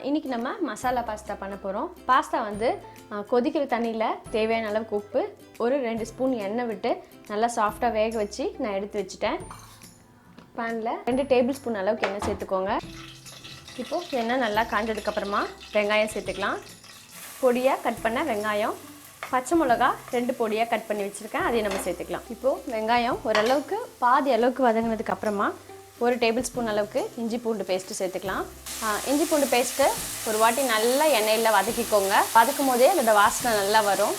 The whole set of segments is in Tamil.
இன்றைக்கி நம்ம மசாலா பாஸ்தா பண்ண போகிறோம். பாஸ்தா வந்து கொதிக்கிற தண்ணியில் தேவையான அளவுக்கு உப்பு, ஒரு 2 ஸ்பூன் எண்ணெய் விட்டு நல்லா சாஃப்டாக வேக வச்சு நான் எடுத்து வச்சுட்டேன். பேனில் 2 டேபிள் ஸ்பூன் அளவுக்கு எண்ணெய் சேர்த்துக்கோங்க. இப்போது எண்ணெய் நல்லா காஞ்சதுக்கப்புறமா வெங்காயம் சேர்த்துக்கலாம். பொடியாக கட் பண்ண வெங்காயம், பச்சை மிளகா 2 பொடியாக கட் பண்ணி வச்சுருக்கேன், அதையும் நம்ம சேர்த்துக்கலாம். இப்போது வெங்காயம் ஓரளவுக்கு பாதி அளவுக்கு வதங்கினதுக்கப்புறமா 1 டேபிள் ஸ்பூன் அளவுக்கு இஞ்சி பூண்டு பேஸ்ட்டு சேர்த்துக்கலாம். இஞ்சி பூண்டு பேஸ்ட்டு ஒரு வாட்டி நல்லா எண்ணெயில் வதக்கிக்கோங்க. வதக்கும் போதே அதோட வாசனை நல்லா வரும்.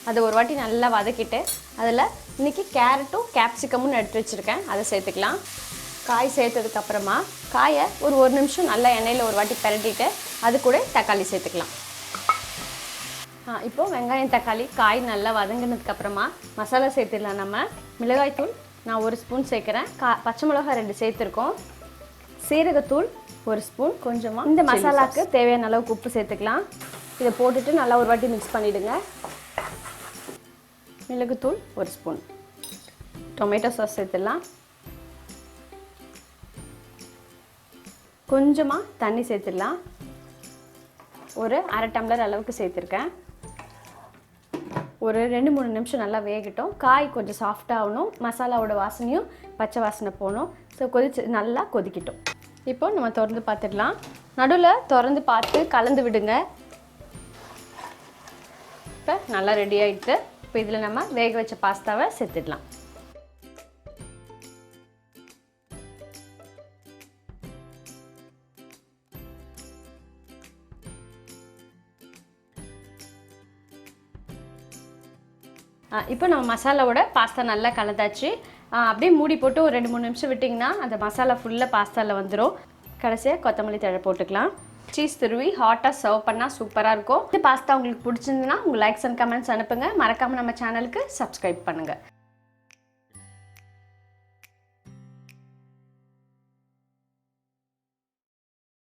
அதை ஒரு வாட்டி நல்லா வதக்கிட்டு அதில் இன்றைக்கி கேரட்டும் கேப்சிகமும் எடுத்து வச்சுருக்கேன், அதை சேர்த்துக்கலாம். காய் சேர்த்ததுக்கப்புறமா காயை ஒரு நிமிஷம் நல்லா எண்ணெயில் ஒரு வாட்டி பரட்டிட்டு அது கூட தக்காளி சேர்த்துக்கலாம். இப்போது வெங்காயம் தக்காளி காய் நல்லா வதங்கினதுக்கப்புறமா மசாலா சேர்த்துடலாம். நம்ம மிளகாய்த்தூள் நான் 1 ஸ்பூன் சேர்க்குறேன், பச்சை மிளகா 2 சேர்த்துருக்கோம், சீரகத்தூள் 1 ஸ்பூன், கொஞ்சமாக இந்த மசாலாவுக்கு தேவையான அளவுக்கு உப்பு சேர்த்துக்கலாம். இதை போட்டுட்டு நல்லா ஒரு வாட்டி மிக்ஸ் பண்ணிவிடுங்க. மிளகுத்தூள் 1 ஸ்பூன், டொமேட்டோ சாஸ் சேர்த்துடலாம். கொஞ்சமாக தண்ணி சேர்த்துடலாம், ஒரு 1/2 டம்ளர் அளவுக்கு சேர்த்துருக்கேன். ஒரு 2-3 நிமிஷம் நல்லா வேகட்டும். காய் கொஞ்சம் சாஃப்டாகணும், மசாலாவோட வாசனையும் பச்சை வாசனை போகணும். ஸோ நல்லா கொதிக்கட்டும். இப்போ நம்ம திறந்து பார்த்துடலாம். நடுவில் திறந்து பார்த்து கலந்து விடுங்க. இப்போ நல்லா ரெடி ஆகிடுது. இப்போ இதில் நம்ம வேக வச்ச பாஸ்தாவை சேர்த்துடலாம். இப்போ நம்ம மசாலாவோட பாஸ்தா நல்லா கலந்தாச்சு. அப்படியே மூடி போட்டு ஒரு 2-3 நிமிஷம் விட்டிங்கன்னா அந்த மசாலா ஃபுல்லாக பாஸ்தாவில் வந்துடும். கடைசியாக கொத்தமல்லி தழை போட்டுக்கலாம். சீஸ் துருவி ஹாட்டாக சர்வ் பண்ணால் சூப்பராக இருக்கும். இந்த பாஸ்தா உங்களுக்கு பிடிச்சிருந்துன்னா உங்கள் லைக்ஸ் அண்ட் கமெண்ட்ஸ் அனுப்புங்க. மறக்காமல் நம்ம சேனலுக்கு சப்ஸ்கிரைப் பண்ணுங்கள்.